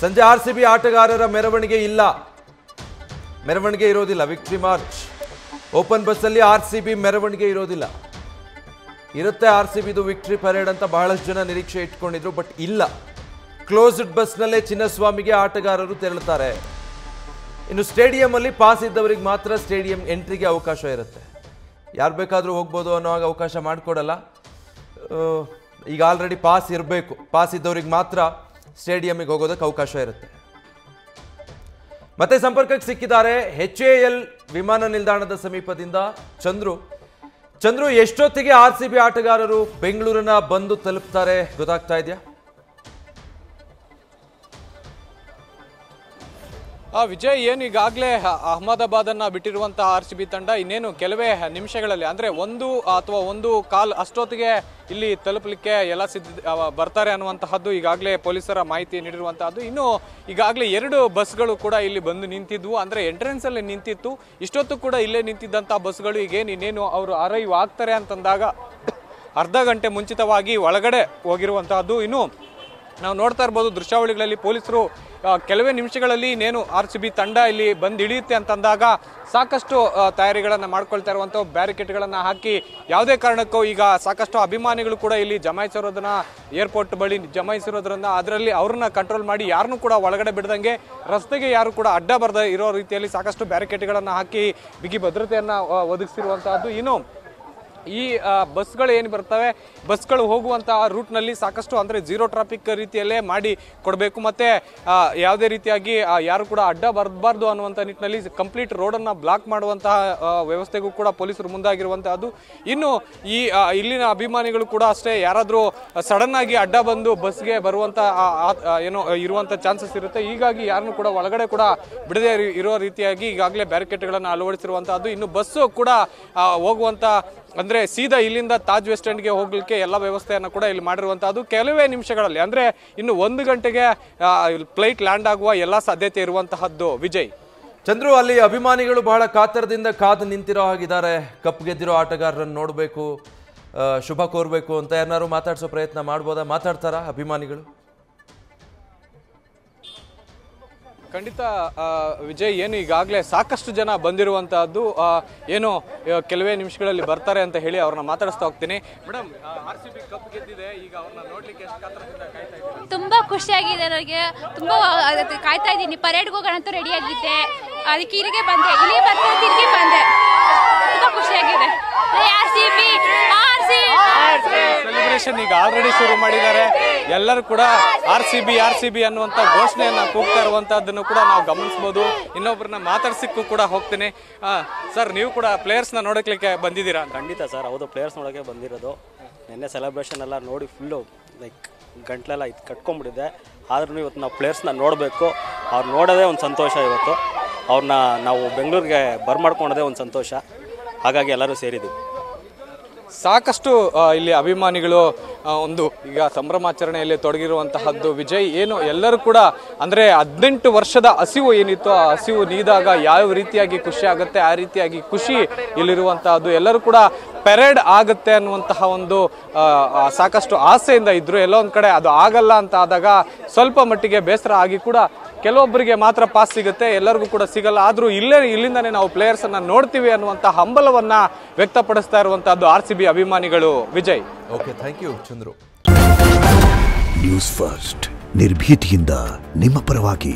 ಸಂಜೆ RCB ಆಟಗಾರರ ಮೆರವಣಿಗೆ ಇಲ್ಲ, ಮೆರವಣಿಗೆ ಇರೋದಿಲ್ಲ. ವಿಕ್ಟರಿ ಮಾರ್ಚ್ ಓಪನ್ ಬಸ್ಸಲ್ಲಿ RCB ಮೆರವಣಿಗೆ ಇರೋದಿಲ್ಲ. ಇರುತ್ತೆ RCBದು ವಿಕ್ಟರಿ ಪರೇಡ್ ಅಂತ ಬಹಳಷ್ಟು ಜನ ನಿರೀಕ್ಷೆ ಇಟ್ಕೊಂಡಿದ್ರು, ಬಟ್ ಇಲ್ಲ. ಕ್ಲೋಸ್ಡ್ ಬಸ್ನಲ್ಲೇ ಚಿನ್ನಸ್ವಾಮಿಗೆ ಆಟಗಾರರು ತೆರಳುತ್ತಾರೆ. ಇನ್ನು ಸ್ಟೇಡಿಯಂ ಅಲ್ಲಿ ಪಾಸ್ ಇದ್ದವರಿಗೆ ಮಾತ್ರ ಸ್ಟೇಡಿಯಂ ಎಂಟ್ರಿಗೆ ಅವಕಾಶ ಇರುತ್ತೆ. ಯಾರು ಬೇಕಾದರೂ ಹೋಗ್ಬೋದು ಅನ್ನೋ ಅವಕಾಶ ಮಾಡಿಕೊಡಲ್ಲ. ಈಗ ಆಲ್ರೆಡಿ ಪಾಸ್ ಇರಬೇಕು, ಪಾಸ್ ಇದ್ದವ್ರಿಗೆ ಮಾತ್ರ ಸ್ಟೇಡಿಯಂಗೆ ಹೋಗೋದಕ್ಕೆ ಅವಕಾಶ ಇರುತ್ತೆ. ಮತ್ತೆ ಸಂಪರ್ಕಕ್ಕೆ ಸಿಕ್ಕಿದ್ದಾರೆ HAL ವಿಮಾನ ನಿಲ್ದಾಣದ ಸಮೀಪದಿಂದ ಚಂದ್ರು, ಎಷ್ಟೊತ್ತಿಗೆ RCB ಆಟಗಾರರು ಬೆಂಗಳೂರನ್ನ ಬಂದು ತಲುಪ್ತಾರೆ ಗೊತ್ತಾಗ್ತಾ ಇದೆಯಾ? ವಿಜಯ್, ಏನು ಈಗಾಗಲೇ ಅಹಮದಾಬಾದನ್ನ ಬಿಟ್ಟಿರುವಂತಹ RCB ತಂಡ ಇನ್ನೇನು ಕೆಲವೇ ನಿಮಿಷಗಳಲ್ಲಿ ಅಂದರೆ ಒಂದು ಕಾಲ್ ಅಷ್ಟೊತ್ತಿಗೆ ಇಲ್ಲಿ ತಲುಪಲಿಕ್ಕೆ ಎಲ್ಲ ಬರ್ತಾರೆ ಅನ್ನುವಂತಹದ್ದು ಈಗಾಗಲೇ ಪೊಲೀಸರ ಮಾಹಿತಿ ನೀಡಿರುವಂತಹದ್ದು. ಇನ್ನು ಈಗಾಗಲೇ 2 ಬಸ್ಗಳು ಕೂಡ ಇಲ್ಲಿ ಬಂದು ನಿಂತಿದ್ವು, ಅಂದರೆ ಎಂಟ್ರೆನ್ಸ್ ಅಲ್ಲಿ ನಿಂತಿತ್ತು. ಇಷ್ಟೊತ್ತು ಕೂಡ ಇಲ್ಲೇ ನಿಂತಿದ್ದಂತಹ ಬಸ್ಗಳು ಇನ್ನೇನು ಅವರು ಅರೈವ್ ಆಗ್ತಾರೆ ಅಂತಂದಾಗ ಅರ್ಧ ಗಂಟೆ ಮುಂಚಿತವಾಗಿ ಒಳಗಡೆ ಹೋಗಿರುವಂತಹದ್ದು. ಇನ್ನು ನಾವು ನೋಡ್ತಾ ಇರ್ಬೋದು ದೃಶ್ಯಾವಳಿಗಳಲ್ಲಿ ಪೊಲೀಸರು ಕೆಲವೇ ನಿಮಿಷಗಳಲ್ಲಿ ಇನ್ನೇನು RCB ತಂಡ ಇಲ್ಲಿ ಬಂದು ಇಳಿಯುತ್ತೆ ಅಂತಂದಾಗ ಸಾಕಷ್ಟು ತಯಾರಿಗಳನ್ನು ಮಾಡ್ಕೊಳ್ತಾ ಇರುವಂಥ ಬ್ಯಾರಿಕೇಡ್ಗಳನ್ನು ಹಾಕಿ ಯಾವುದೇ ಕಾರಣಕ್ಕೂ ಈಗ ಸಾಕಷ್ಟು ಅಭಿಮಾನಿಗಳು ಕೂಡ ಇಲ್ಲಿ ಜಮಾಯಿಸಿರೋದನ್ನ ಏರ್ಪೋರ್ಟ್ ಬಳಿ ಜಮಾಯಿಸಿರೋದ್ರಿಂದ ಅದರಲ್ಲಿ ಅವ್ರನ್ನ ಕಂಟ್ರೋಲ್ ಮಾಡಿ ಯಾರನ್ನೂ ಕೂಡ ಒಳಗಡೆ ಬಿಡದಂಗೆ ರಸ್ತೆಗೆ ಯಾರು ಕೂಡ ಅಡ್ಡ ಬರದೇ ಇರೋ ರೀತಿಯಲ್ಲಿ ಸಾಕಷ್ಟು ಬ್ಯಾರಿಕೇಡ್ಗಳನ್ನು ಹಾಕಿ ಬಿಗಿ ಭದ್ರತೆಯನ್ನು ಒದಗಿಸಿರುವಂತಹದ್ದು. ಇನ್ನು ಈ ಬಸ್ಗಳು ಏನು ಬರ್ತವೆ, ಬಸ್ಗಳು ಹೋಗುವಂತಹ ರೂಟ್ನಲ್ಲಿ ಸಾಕಷ್ಟು ಅಂದರೆ ಝೀರೋ ಟ್ರಾಫಿಕ್ ರೀತಿಯಲ್ಲೇ ಮಾಡಿ ಕೊಡಬೇಕು, ಮತ್ತು ಯಾವುದೇ ರೀತಿಯಾಗಿ ಯಾರು ಕೂಡ ಅಡ್ಡ ಬರಬಾರ್ದು ಅನ್ನುವಂಥ ನಿಟ್ಟಿನಲ್ಲಿ ಕಂಪ್ಲೀಟ್ ರೋಡನ್ನು ಬ್ಲಾಕ್ ಮಾಡುವಂತಹ ವ್ಯವಸ್ಥೆಗೂ ಕೂಡ ಪೊಲೀಸರು ಮುಂದಾಗಿರುವಂತಹದ್ದು. ಇನ್ನು ಇಲ್ಲಿನ ಅಭಿಮಾನಿಗಳು ಕೂಡ ಅಷ್ಟೇ, ಯಾರಾದರೂ ಸಡನ್ ಆಗಿ ಅಡ್ಡ ಬಂದು ಬಸ್ಗೆ ಬರುವಂಥ ಏನೋ ಇರುವಂಥ ಚಾನ್ಸಸ್ ಇರುತ್ತೆ. ಹೀಗಾಗಿ ಯಾರನ್ನು ಕೂಡ ಒಳಗಡೆ ಕೂಡ ಬಿಡದೇ ಇರೋ ರೀತಿಯಾಗಿ ಈಗಾಗಲೇ ಬ್ಯಾರಿಕೇಡ್ಗಳನ್ನು ಅಳವಡಿಸಿರುವಂತಹದ್ದು. ಇನ್ನು ಬಸ್ಸು ಕೂಡ ಹೋಗುವಂಥ ಅಂದರೆ ಸೀದಾ ಇಲ್ಲಿಂದ ತಾಜ್ ವೆಸ್ಟ್ ಎಂಡ್ಗೆ ಹೋಗ್ಲಿಕ್ಕೆ ಎಲ್ಲ ವ್ಯವಸ್ಥೆಯನ್ನು ಕೂಡ ಇಲ್ಲಿ ಮಾಡಿರುವಂತಹದ್ದು. ಕೆಲವೇ ನಿಮಿಷಗಳಲ್ಲಿ ಅಂದರೆ ಇನ್ನು 1 ಗಂಟೆಗೆ ಫ್ಲೈಟ್ ಲ್ಯಾಂಡ್ ಆಗುವ ಎಲ್ಲ ಸಾಧ್ಯತೆ ಇರುವಂತಹದ್ದು. ವಿಜಯ್, ಚಂದ್ರು, ಅಲ್ಲಿ ಅಭಿಮಾನಿಗಳು ಬಹಳ ಕಾತರದಿಂದ ಕಾದು ನಿಂತಿರೋ ಹಾಗಿದ್ದಾರೆ. ಕಪ್ ಗೆದ್ದಿರೋ ಆಟಗಾರರನ್ನು ನೋಡಬೇಕು, ಶುಭ ಕೋರಬೇಕು ಅಂತ ಯಾರು ಮಾತಾಡ್ಸೋ ಪ್ರಯತ್ನ ಮಾಡ್ಬೋದಾ? ಮಾತಾಡ್ತಾರಾ ಅಭಿಮಾನಿಗಳು? ಖಂಡಿತ ವಿಜಯ್, ಏನು ಈಗಾಗಲೇ ಸಾಕಷ್ಟು ಜನ ಬಂದಿರುವಂತಹದ್ದು, ಏನು ಕೆಲವೇ ನಿಮಿಷಗಳಲ್ಲಿ ಬರ್ತಾರೆ ಅಂತ ಹೇಳಿ ಅವ್ರನ್ನ ಮಾತಾಡಿಸ್ತಾ ಹೋಗ್ತೀನಿ. ಮೇಡಮ್, RCB ಕಪ್ ಗೆದ್ದಿದೆ, ಈಗ ಅವ್ರನ್ನ ನೋಡ್ಲಿಕ್ಕೆ ಎಷ್ಟು ಕಾತರದಿಂದ ಕಾಯ್ತಾ ಇದ್ದೀರಾ? ತುಂಬಾ ಖುಷಿಯಾಗಿದೆ ನನಗೆ, ತುಂಬಾ ಕಾಯ್ತಾ ಇದ್ದೀನಿ. ಪರೇಡ್ಗೆ ಹೋಗೋಣ ಅಂತ ರೆಡಿ ಆಗಿದ್ದೆ, ಅದಕ್ಕೆ ಇಲ್ಲಿಗೆ ಬಂದೆ, ಇಲ್ಲಿ ಬರ್ತಾ ತಿರುಗಿ ಬಂದೆ. ತುಂಬಾ ಖುಷಿಯಾಗಿದೆ. ಸೆಲೆಬ್ರೇಷನ್ ಈಗ ಆಲ್ರೆಡಿ ಶುರು ಮಾಡಿದ್ದಾರೆ. ಎಲ್ಲರೂ ಕೂಡ RCB ಅನ್ನುವಂಥ ಘೋಷಣೆಯನ್ನ ಕೂಗ್ತಾ ಇರುವಂತಹದ್ದನ್ನು ಕೂಡ ನಾವು ಗಮನಿಸಬಹುದು. ಇನ್ನೊಬ್ಬರನ್ನ ಮಾತಾಡ್ಸಿಕ್ಕೂ ಕೂಡ ಹೋಗ್ತೀನಿ. ಸರ್, ನೀವು ಕೂಡ ಪ್ಲೇಯರ್ಸ್ನ ನೋಡಕ್ಲಿಕ್ಕೆ ಬಂದಿದ್ದೀರಾ? ಖಂಡಿತ ಸರ್, ಹೌದು, ಪ್ಲೇಯರ್ಸ್ ನೋಡೋಕ್ಕೆ ಬಂದಿರೋದು. ನಿನ್ನೆ ಸೆಲೆಬ್ರೇಷನ್ ಎಲ್ಲ ನೋಡಿ ಫುಲ್ಲು ಗಂಟ್ಲೆಲ್ಲ ಕಟ್ಕೊಂಡ್ಬಿಟ್ಟಿದೆ. ಆದ್ರೂ ಇವತ್ತು ನಾವು ಪ್ಲೇಯರ್ಸ್ನ ನೋಡಬೇಕು. ಅವ್ರು ನೋಡೋದೇ ಒಂದು ಸಂತೋಷ. ಇವತ್ತು ಅವ್ರನ್ನ ನಾವು ಬೆಂಗಳೂರಿಗೆ ಬರ್ಮಾಡ್ಕೊಳೋದೇ ಒಂದು ಸಂತೋಷ. ಹಾಗಾಗಿ ಎಲ್ಲರೂ ಸೇರಿದ್ದೀವಿ. ಸಾಕಷ್ಟು ಇಲ್ಲಿ ಅಭಿಮಾನಿಗಳು ಒಂದು ಈಗ ಸಂಭ್ರಮಾಚರಣೆಯಲ್ಲಿ ತೊಡಗಿರುವಂತಹದ್ದು. ವಿಜಯ್, ಏನು ಎಲ್ಲರೂ ಕೂಡ ಅಂದರೆ 18 ವರ್ಷದ ಹಸಿವು ಏನಿತ್ತು, ಆ ಹಸಿವು ನೀದಾಗ ಯಾವ ರೀತಿಯಾಗಿ ಖುಷಿ ಆಗುತ್ತೆ ಆ ರೀತಿಯಾಗಿ ಖುಷಿ ಇಲ್ಲಿರುವಂತಹದ್ದು. ಎಲ್ಲರೂ ಕೂಡ ಪೆರೇಡ್ ಆಗುತ್ತೆ ಅನ್ನುವಂತಹ ಒಂದು ಸಾಕಷ್ಟು ಆಸೆಯಿಂದ ಇದ್ರು. ಎಲ್ಲೋ ಒಂದು ಕಡೆ ಅದು ಆಗಲ್ಲ ಅಂತ ಆದಾಗ ಸ್ವಲ್ಪ ಮಟ್ಟಿಗೆ ಬೇಸರ ಆಗಿ ಕೂಡ ಕೆಲವೊಬ್ಬರಿಗೆ ಮಾತ್ರ ಪಾಸ್ ಸಿಗುತ್ತೆ, ಎಲ್ಲರಿಗೂ ಕೂಡ ಸಿಗಲ್ಲ. ಆದ್ರೂ ಇಲ್ಲಿಂದಾನೇ ನಾವು ಪ್ಲೇಯರ್ಸ್ ಅನ್ನ ನೋಡ್ತೀವಿ ಅನ್ನುವಂತಹ ಹಂಬಲವನ್ನ ವ್ಯಕ್ತಪಡಿಸ್ತಾ ಇರುವಂತಹದ್ದು RCB ಅಭಿಮಾನಿಗಳು. Vijay, okay, thank you Chandru. News first, ನಿರ್ಭೀತಿಯಿಂದ ನಿಮ್ಮ ಪರವಾಗಿ.